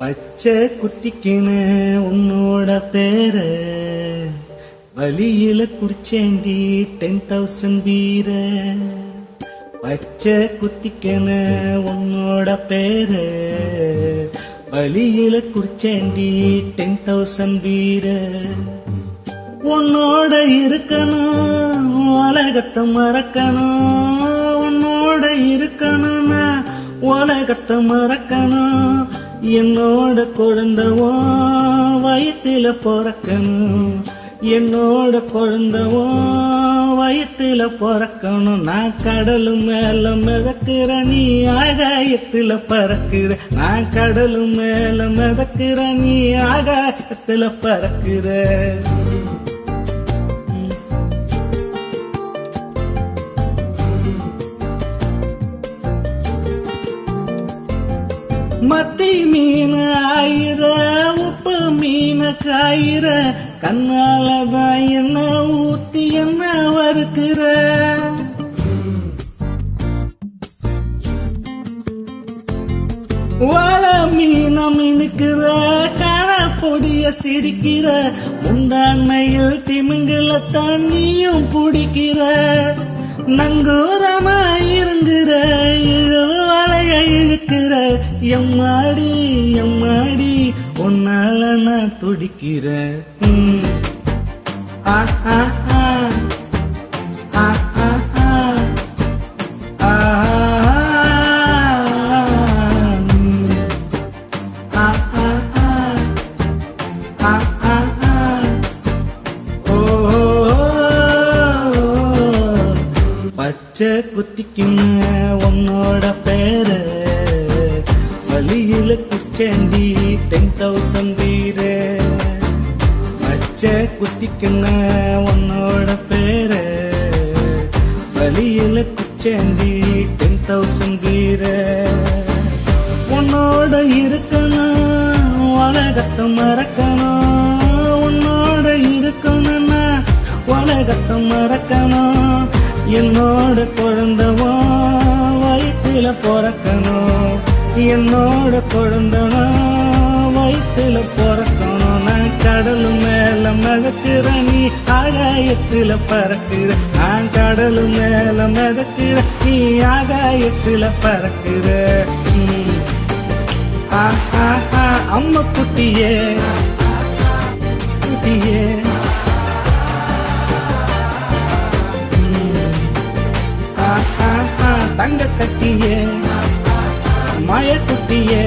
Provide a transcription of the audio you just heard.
பச்சை குத்திக்கின உன்னோட பேர வழியில குடிச்சேண்டி 10,000 பீர. பச்சை குத்திக்கின உன்னோட பேர வழியில குடிச்சேண்டி 10,000 பீர. உன்னோட இருக்கணும் உலகத்தை மறக்கணும், உன்னோட இருக்கணும்னா உலகத்தை மறக்கணும். என்னோட குழந்தவோ வயிற்றுல பிறக்கணும், என்னோட குழந்தவோ வயிற்றுல பிறக்கணும். நான் கடலு மேல மிதக்கிற நீ ஆகாயத்துல பறக்கிற, நான் கடலு மேல மிதக்கிற நீ ஆகாயத்துல பறக்கிற. மத்தி மீன் ஆயிர உப்பு மீன காயிர, கண்ணாலதான் என்ன ஊத்தி என்ன வறுக்கிற. வாழ மீன மினுக்கிற காண பொடிய சிரிக்கிற, முந்தாண்மையில் திமிங்கலத்தான் நீயும் குடிக்கிற. நங்கூரமா இருங்குற இழுவு வளைய இழுக்கிற, எம்மாடி எம்மாடி உன்னால நான் துடிக்கிற. ஆ ஆ ஆ ஆ ஆ ஆ பச்சை குத்திக்கின உன்னோட பேர வழியில குச்சேண்டி 10,000 பீர. பச்சை குத்திக்கின உன்னோட பேர வழியில குச்சேண்டி 10,000 பீர. உன்னோட இருக்கணும் உலகத்தை மறக்கணும், உன்னோட இருக்கணும்னா உலகத்தை மறக்கணும். என்னோட குழந்தவோ வயிற்றுல பிறக்கணும், என்னோட குழந்தனோ வயிற்றுல பிறக்கணும். நான் கடலு மேல மிதக்கிற நீ ஆகாயத்துல பறக்கிற, நான் கடலு மேல மிதக்கிற நீ ஆகாயத்துல பறக்கிற. அம்மா குட்டியே குட்டியே தங்க கட்டியே மய குட்டியே.